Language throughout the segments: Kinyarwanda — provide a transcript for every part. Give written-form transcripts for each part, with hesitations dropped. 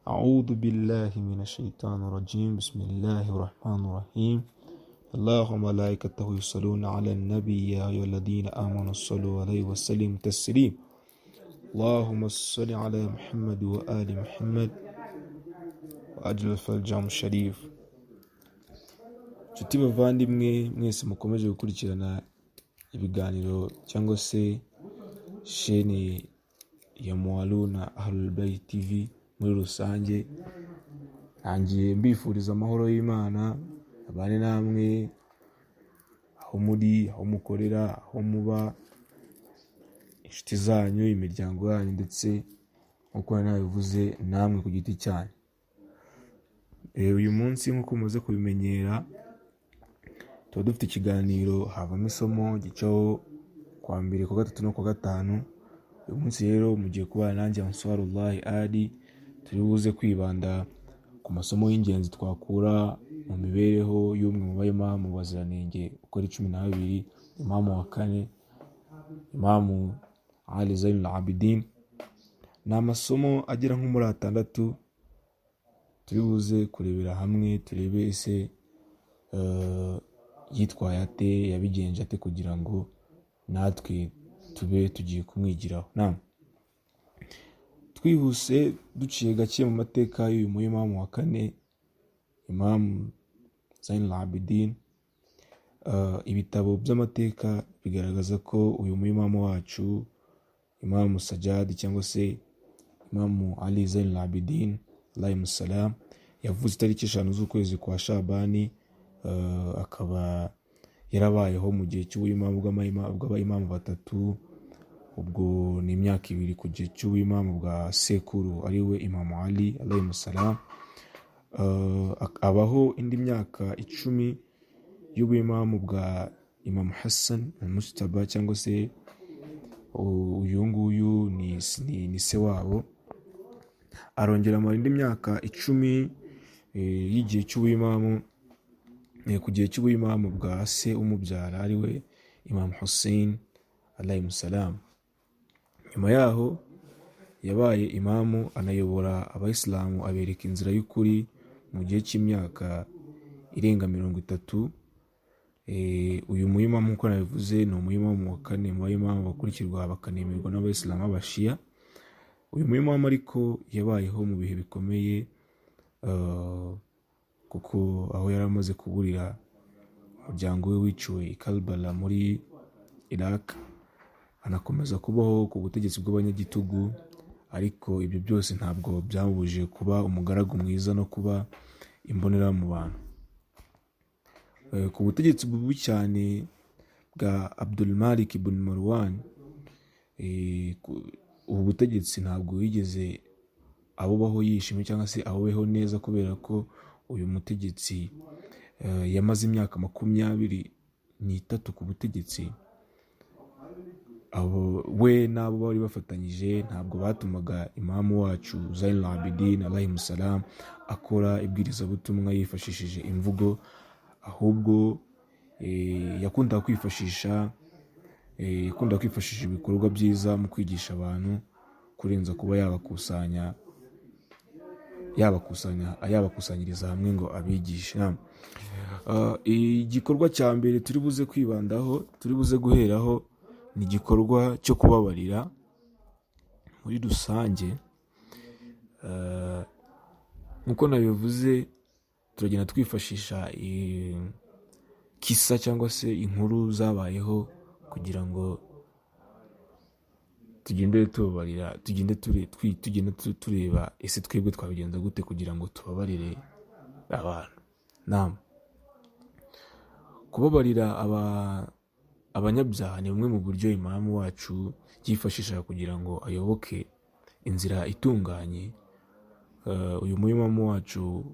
أعوذ بالله من الشيطان الرجيم بسم الله الرحمن الرحيم الله وملائكته يصلون على النبي يا أيها الذين آمنوا صلوا عليه وسلموا تسليما اللهم صل على محمد وآل محمد وأجل الفرجام الشريف. Nshuti bavandimwe mwese mukomeje gukurikirana ibiganiro cyangwa se sheni ya Mualuna Ahlul Bayt TV muri rusange, nangiye mbifuriza amahoro y'Imana abane namwe aho muri, aho mukorera, aho muba, inshuti zanyu, imiryango yanyu, ndetse nk'uko nabivuze namwe ku giti cyanyu. Uyu munsi nk'uko mumaze kubimenyera tuba dufite ikiganiro havamo isomo gicaho kwa mbere, kwa gatatu no kwa gatanu. Uyu munsi rero mugiye kubana nanjye Answarullahi Ali, turi buze kwibanda ku masomo y'ingenzi twakura mu mibereho y'umwe mu bayimamu baziranenge uko ari 12, imamu wa kane, imamu Ali Zainul Abidin. Ni amasomo agera nko muri 6 turi buze kurebera hamwe, turebe ese yitwaye ate, yabigenje ate kugira ngo natwe tube tugiye kumwigiraho. Twihuse duciye gake mu mateka y'uyu muyimamu wa kane, Imamu Zainul Abidin. Ibitabo by'amateka bigaragaza ko uyu muyimamu wacu, Imamu Sajjad cyangwa se Imamu Ali Zainul Abidin alayhi salam, yavutse tariki 5 z'ukwezi kwa Shabani. Akaba yarabayeho mu gihe cy'ubuyimamu bw'abayimamu batatu, ubwo ni imyaka 2 ku gihe cy'ubuyimamu bwa sekuru ariwe Imamu Ali alayhi salam. Abaho indi myaka 10 y'ubuyimamu bwa Imam Hassan al-Mujtaba cyangwa se uyu nguyu ni se wabo. Arongera amara indi myaka 10 y'igihe cy'ubuyimamu ku gihe cy'ubuyimamu bwa se umubyara ariwe Imam Hussein alayhi salam. Nyuma yaho yabaye imamu, anayobora abayisilamu, abereka inzira y'ukuri mu gihe cy'imyaka irenga 30. Uyu muyimamu nk'uko nabivuze ni umuyimamu wa kane mu bayimamu bakurikirwa bakanemerwa n'abayisilamu b'abashia. Uyu muyimamu ariko yabayeho mu bihe bikomeye, kuko aho yari amaze kuburira umuryango we wiciwe i Karbala muri Iraq, anakomeza kubaho ku butegetsi bw'abanyagitugu. Ariko ibyo byose ntabwo byamubujije kuba umugaragu mwiza no kuba imbonera mu bantu. Ku butegetsi bubi cyane bwa Abdul Malik ibn Marwan, ubu butegetsi ntabwo yigeze abubaho yishimye cyangwa se abubeho neza, kubera ko uyu mutegetsi yamaze imyaka 23 ku butegetsi. We n'abo bari bafatanyije ntabwo batumaga imamu wacu Zainul Abidin alayhi salam akora ibwirizabutumwa yifashishije imvugo, ahubwo yakundaga kwifashisha ibikorwa byiza mu kwigisha abantu kurenza kuba yabakusanyiriza hamwe ngo abigishe. Igikorwa cya mbere turi buze kwibandaho, turi buze guheraho, ni igikorwa cyo kubabarira muri rusange. Nkuko nabivuze, turagenda twifashisha kisa cyangwa se inkuru zabayeho kugira ngo tugende tubabarira, tugende tureba ese twebwe twabigenza gute kugira ngo tubabarire abantu. Kubabarira abanyabyaha ni bumwe mu buryo imamu wacu yifashisha kugira ngo ayoboke inzira itunganye. Uyu muyimamu wacu,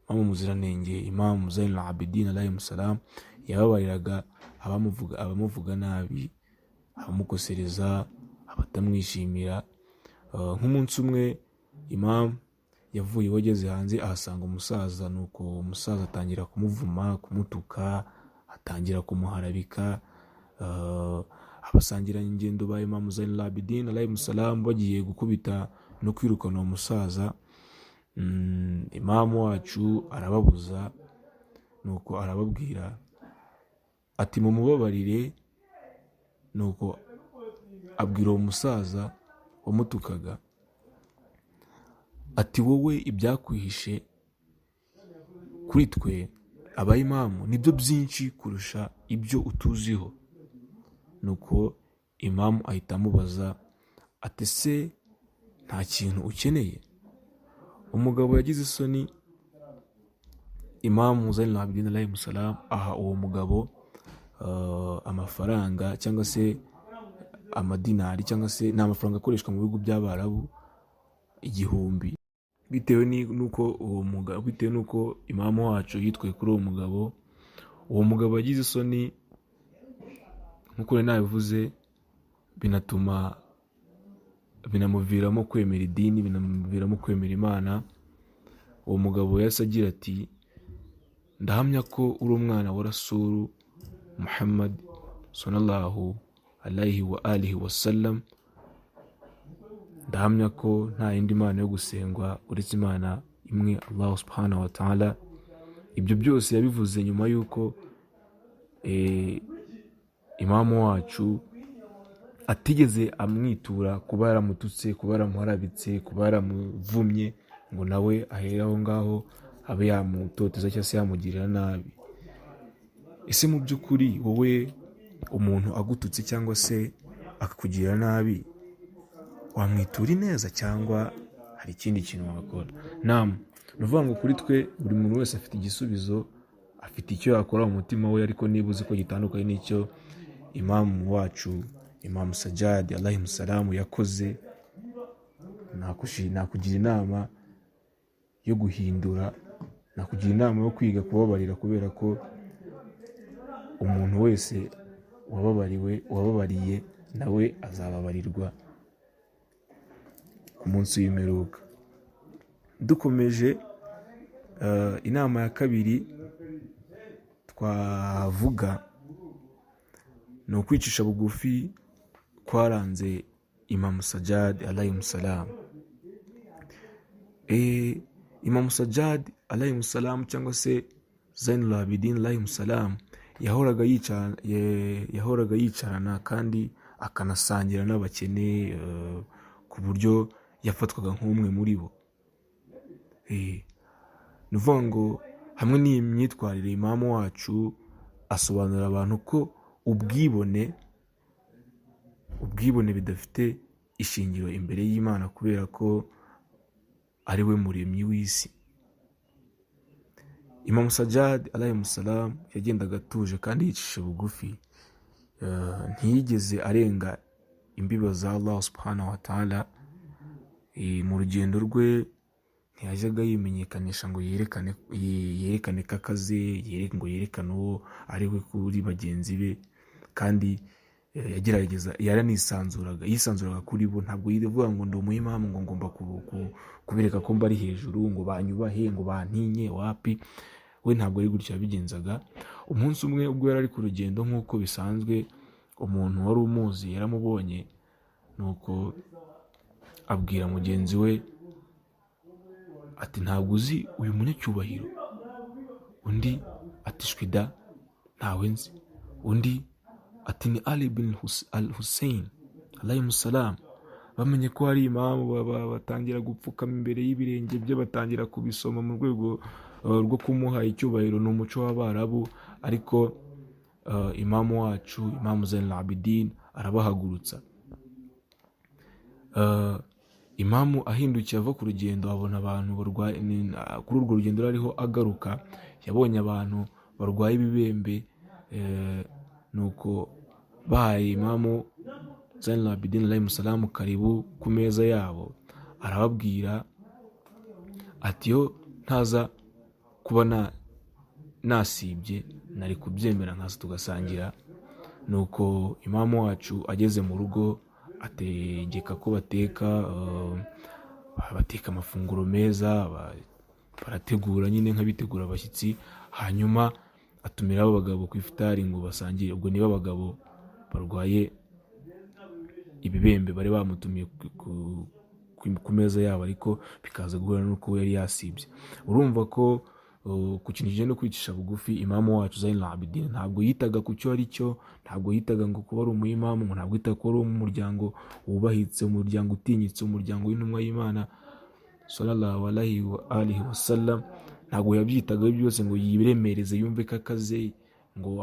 imamu muziranenge, Imamu Zainul Abidin alayhi salam, yababariraga abamuvuga nabi, abamukosereza, abatamwishimira. Nk'umunsi umwe imamu yavuye wageze hanze ahasanga umusaza, nuko umusaza atangira kumuvuma, kumutuka, atangira kumuharabika. Abasangiranye ingendo ba Imamu Zainul Abidin alayhi salam bagiye gukubita no kwirukana umusaza. imamu wacu arababuza, nuko arababwira ati mumubabarire. Nuko abwira uwo musaza wamutukaga ati wowe ibyakwihishe kuri twe abayimamu nibyo byinshi kurusha ibyo utuziho. Nuko imamu ahita amubaza ati se nta kintu ukeneye? Umugabo yagize isoni. Imamu Zainul Abidin alayhi musalam aha uwo mugabo amafaranga cyangwa se amadinari, cyangwa se ni amafaranga akoreshwa mu bihugu by'Abarabu 1000, bitewe n'uko imamu wacu yitwaye kuri uwo mugabo. Uwo mugabo yagize isoni, nk'uko nabivuze, binamuviramo kwemera idini, binamuviramo kwemera Imana. Uwo mugabo yahise agira ati ndahamya ko uri umwana wa Rasulu Muhammad sallallahu alayhi wa alihi wasallam. Ndahamya ko nta yindi mana yo gusengwa uretse Imana imwe, Allah subhanahu wa ta'ala. Ibyo byose yabivuze nyuma y'uko imamu wacu atigeze amwitura kuba yaramututse, kuba yaramuharabitse, kuba yaramuvumye ngo nawe ahere aho ngaho abe yamutoteza cyangwa se yamugirira nabi. Ese mu by'ukuri wowe umuntu agututse cyangwa se akakugirira nabi, wamwitura ineza cyangwa hari ikindi kintu wakora? Ni ukuvuga ngo kuri twe buri muntu wese afite igisubizo, afite icyo yakora mu mutima we, ariko niba uzi ko gitandukanye n'icyo imamu wacu Imam Sajjad alayhi musalam yakoze, nakugira inama yo guhindura, nakugira inama yo kwiga kubabarira, kubera ko umuntu wese wababariye nawe azababarirwa ku munsi w'imperuka. Dukomeje, inama ya kabiri twavuga ni ukwicisha bugufi kwaranze Imam Sajjad alayhi musalam. Imam Sajjad alayhi musalam cyangwa se Zainul Abidin alayhi musalam yahoraga yicarana kandi akanasangira n'abakene, ku buryo yafatwaga nk'umwe muri bo. Ni ukuvuga ngo hamwe n'iyi myitwarire, imamu wacu asobanurira abantu ko ubwibone bidafite ishingiro imbere y'Imana, kubera ko ari we muremyi w'isi. Imam Sajjad alayhi musalam yagendaga atuje kandi yicisha bugufi, ntiyigeze arenga imbibi za Allah subhanahu wa ta'ala. Mu rugendo rwe ntiyajyaga yimenyekanisha ngo yerekane ko akaze, ngo yerekane uwo ari we kuri bagenzi be, kandi yisanzuraga kuri bo. Ntabwo yivuga ngo ndi umuyimamu ngo ngomba kubereka ko mbari hejuru, ngo banyubahe, ngo bantinye, wapi. We ntabwo ari gutyo yabigenzaga. Umunsi umwe ubwo yari ari ku rugendo, nk'uko bisanzwe, umuntu wari umuzi yaramubonye, nuko abwira mugenzi we ati ntabwo uzi uyu munyacyubahiro? Undi ati shwida, ntawe nzi. Undi ati ni Ali bin al-Hussein alayhi musalam. Bamenye ko hari imamu, batangira gupfukama imbere y'ibirenge bye, batangira kubisoma mu rwego rwo kumuha icyubahiro. Ni umuco w'Abarabu, ariko imamu wacu Imamu Zainul Abidin arabahagurutsa. Imamu ahindukiye ava ku rugendo, abona abantu barwaye. Kuri urwo rugendo ariho agaruka, yabonye abantu barwaye ibibembe, nuko bahaye Imamu Zainul Abidin alayhi musalam karibu ku meza yabo. Arababwira ati yo ntaza kuba nasibye nari kubyemera nkaza tugasangira. Nuko imamu wacu ageze mu rugo ategeka ko bateka amafunguro meza, barategura nyine nk'abitegura abashyitsi. Hanyuma atumira abagabo ku ifutari ngo basangire. Ubwo niba abagabo barwaye ibibembe bari bamutumiye ku ku meza yabo, ariko bikaza guhura n'uko yari yasibye. Urumva ko ku kintu kijyanye no kwicisha bugufi, imamu wacu Zainul Abidin ntabwo yitaga ku cyo ari cyo, ntabwo yitaga ngo kuba ari umuyimamu, ntabwo yitaga ko ari umuryango wubahitse, umuryango utinyitse, umuryango w'intumwa y'Imana sallallahu alaihi wa alihi wasallam. Ntabwo yabyitaga byose ngo yiremereze yumve ko akaze, ngo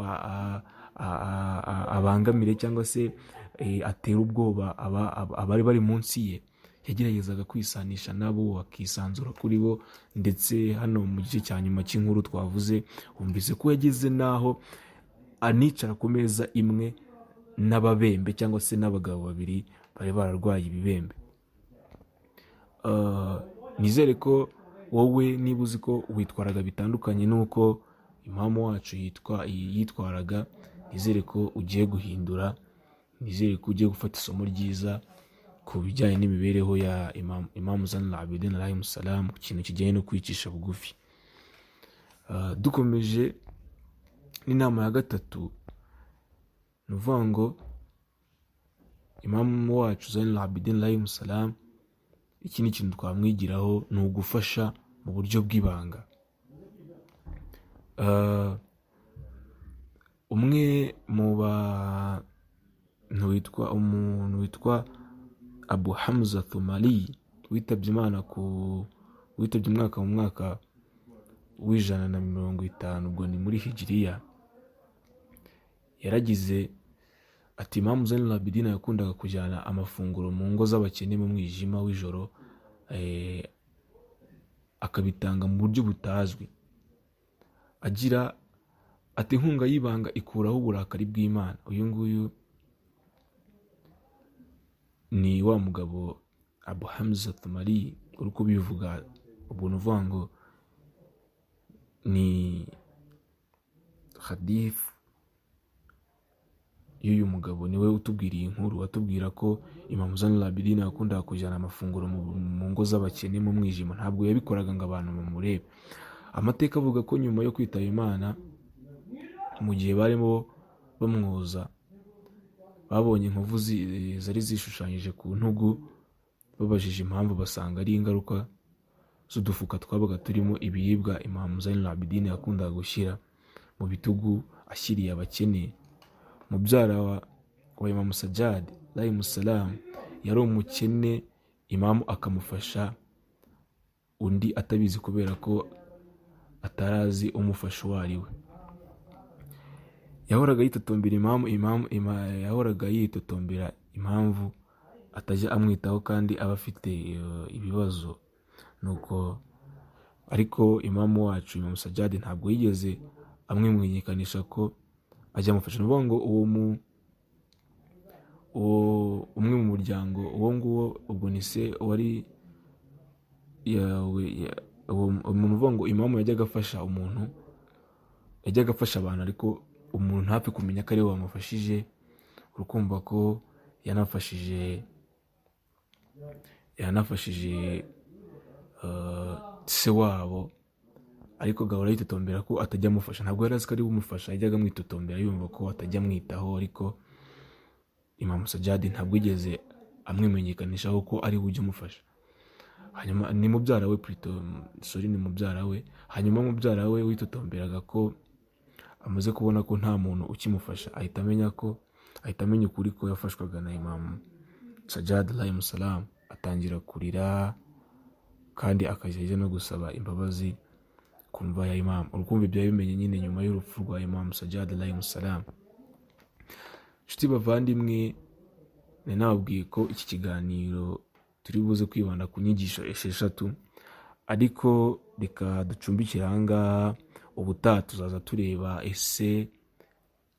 abangamire cyangwa se atere ubwoba abari bari munsi ye. Yageragezaga kwisanisha nabo, akisanzura kuri bo, ndetse hano mu gice cya nyuma cy'inkuru twavuze wumvise ko yageze naho anicara ku meza imwe n'ababembe cyangwa se n'abagabo babiri bari bararwaye ibibembe. Nizere ko wowe niba uzi ko witwaraga bitandukanye n'uko imamu wacu yitwaraga, nizere ko ugiye guhindura, nizere ko ugiye gufata isomo ryiza ku bijyanye n'imibereho ya imamu Zainul Abidin alayhi salam, ku kintu kijyanye no kwicisha bugufi. Dukomeje n'inama ya gatatu, ni ukuvuga ngo imamu wacu Zainul Abidin alayhi salam, iki ni ikintu twamwigiraho, ni ugufasha mu buryo bw'ibanga. Umwe mu umuntu witwa Abu Hamza Thumali witabye umwaka mu mwaka w'150, ubwo ni muri hijiriya, yaragize ati imamu Zainul Abidin yakundaga kujyana amafunguro mu ngo z'abakene mu mwijima w'ijoro, akabitanga mu buryo butazwi. Agira ati inkunga y'ibanga ikuraho uburakari bw'Imana. Uyu nguyu ni wa mugabo Abu Hamza Thumali uri kubivuga. Ubwo ni uvuga ngo ni hadith y'uyu mugabo, niwe utubwiriye inkuru, watubwira ko imamu Zainul Abidin yakundaga kujyana amafunguro mu ngo z'abakene mu mwijima. Ntabwo yabikoraga ngo abantu bamurebe. Amateka avuga ko nyuma yo kwitaba Imana, mu gihe barimo bamwoza, babonye inkovu zari zishushanyije ku ntugu. Babajije impamvu, basanga ari ingaruka z'udufuka twabaga turimo ibiribwa imamu Zainul Abidin yakundaga gushyira mu bitugu ashyiriye abakene. Mubyara wa Imamu Sajjad alayhi salam yari umukene, imamu akamufasha, undi atabizi kubera ko atarazi umufasha uwo ari we. Yahoraga yitotombera yahoraga yitotombera impamvu atajya amwitaho kandi aba afite ibibazo. Nuko ariko imamu wacu Imamu Sajjad ntabwo yigeze amwimenyekanisha ko ajya amufasha. Ni ukuvuga ngo umwe mu muryango uwo nguwo, ubwo ni se wari umuntu. Uvuga ngo imamu yajyaga afasha umuntu, yajyaga afasha abantu, ariko umuntu ntapfe kumenya ko ari we wamufashije. Urukumva ko yanafashije se wabo, ariko gahora yitotombera ko atajya amufasha. Ntabwo yari azi ko ari we umufasha, yajyaga amwitotombera yumva ko atajya amwitaho. Ariko Imamu Sajjad ntabwo yigeze amwimenyekanishaho ko ari we ujya umufasha. Hanyuma ni mubyara we ni mubyara we. Hanyuma mubyara we witotomberaga ko amaze kubona ko nta muntu ukimufasha, ahita amenya ukuri ko yafashwaga na Imamu Sajjad alayhi salam. Atangira kurira kandi akajya no gusaba imbabazi ku mva ya imamu. Urukumva ibyo yabimenye nyine nyuma y'urupfu rwa Imamu Sajjad alayhi salam. Nshuti bavandimwe, nababwiye ko iki kiganiro turi buze kwibanda ku nyigisho 6, ariko reka ducumbikire ahangaha. Ubutaha tuzaza tureba ese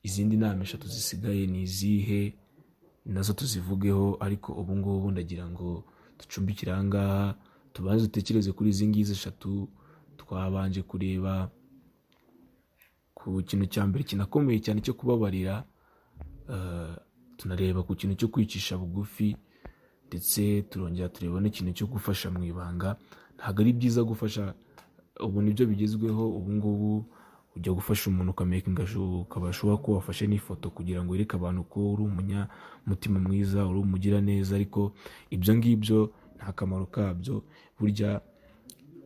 izindi nama 3 zisigaye ni izihe, nazo tuzivugeho. Ariko ubu ngubu ndagira ngo ducumbikire ahangaha, tubanze dutekereze kuri izi ngizi 3. Twabanje kureba ku kintu cya mbere kinakomeye cyane cyo kubabarira, tunareba ku kintu cyo kwicisha bugufi, ndetse turongera tureba n'ikintu cyo gufasha mu ibanga. Ntabwo ari byiza gufasha, ubu nibyo bigezweho. Ubu ngubu ujya gufasha umuntu ukabasha ko wafashe n'ifoto kugira ngo wereke abantu ko uri umunyamutima mwiza, uri umugira neza. Ariko ibyo ngibyo nta kamaro kabyo. Burya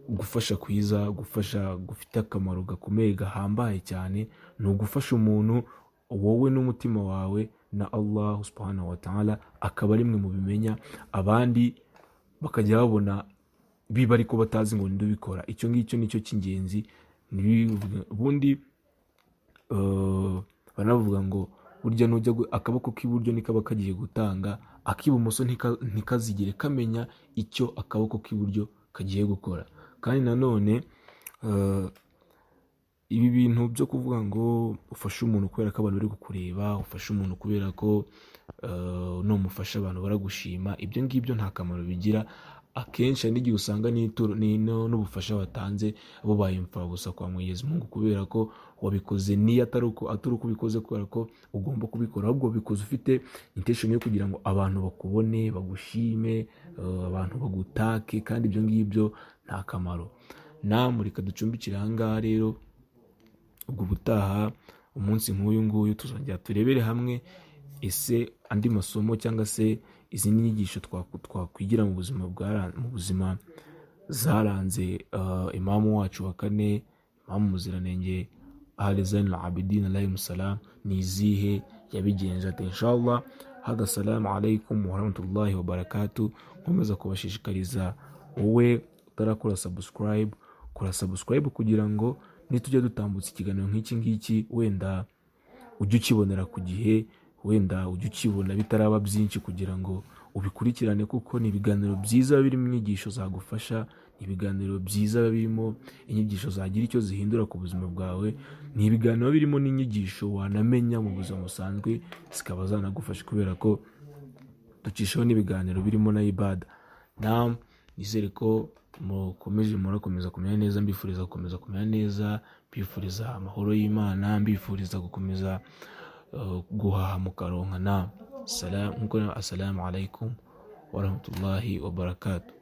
gufasha kwiza, gufasha gufite akamaro gakomeye gahambaye cyane, ni ugufasha umuntu wowe n'umutima wawe na Allah subhanahu wa ta'ala akaba ari mwe mu bimenya, abandi bakajya babona biba ariko batazi ngo ninde ubikora. Icyo ngicyo nicyo cy'ingenzi. Ubundi banavuga ngo burya nujya akaboko k'iburyo nikaba kagiye gutanga, ak'ibumoso ntikazigire kamenya icyo akaboko k'iburyo kagiye gukora. Kandi nanone ibi bintu byo kuvuga ngo ufashe umuntu kubera ko abantu bari kukureba, ufashe umuntu kubera ko numufasha abantu baragushima, ibyo ngibyo nta kamaro bigira. Akenshi n'igihe usanga n'ubufasha watanze bubaye imfabusa kwa Mwenyezi Mungu, kubera ko wabikoze niyo atari uko ubikoze kubera ko ugomba kubikora, ahubwo bikoze ufite intention yo kugira ngo abantu bakubone, bagushime, abantu bagutake, kandi ibyo ngibyo nta kamaro. Reka ducumbikire aha ngaha rero. Ubwo ubutaha umunsi nk'uyu nguyu tuzongera turebere hamwe ese andi masomo cyangwa se izindi nyigisho twakwigira mu buzima zaranze imamu wacu wa kane, Imamu Muziranenge Ali Zainul Abidin alayhi salam, ni izihe yabigenje ate? Inshallah. Hada, assalamu alaikum wa rahmatullahi wa barakatuh. Nkomeza kubashishikariza, wowe utarakora subscribe, kora subscribe kugira ngo nitujya dutambutsa ikiganiro nk'iki ngiki wenda ujye ukibonera ku gihe, wenda ujye ukibona bitaraba byinshi, kugira ngo ubikurikirane, kuko ni ibiganiro byiza birimo inyigisho zagufasha, ni ibiganiro byiza birimo inyigisho zagira icyo zihindura ku buzima bwawe, ni ibiganiro birimo n'inyigisho wanamenya mu buzima busanzwe zikaba zanagufasha, kubera ko ducishaho n'ibiganiro birimo na ibada. Nizere ko murakomeza kumenya neza, mbifuriza gukomeza kumenya neza, mbifuriza amahoro y'Imana, mbifuriza gukomeza guhaha mukaronka. Assalamu alaikum wa rahmatullahi wa barakatuh.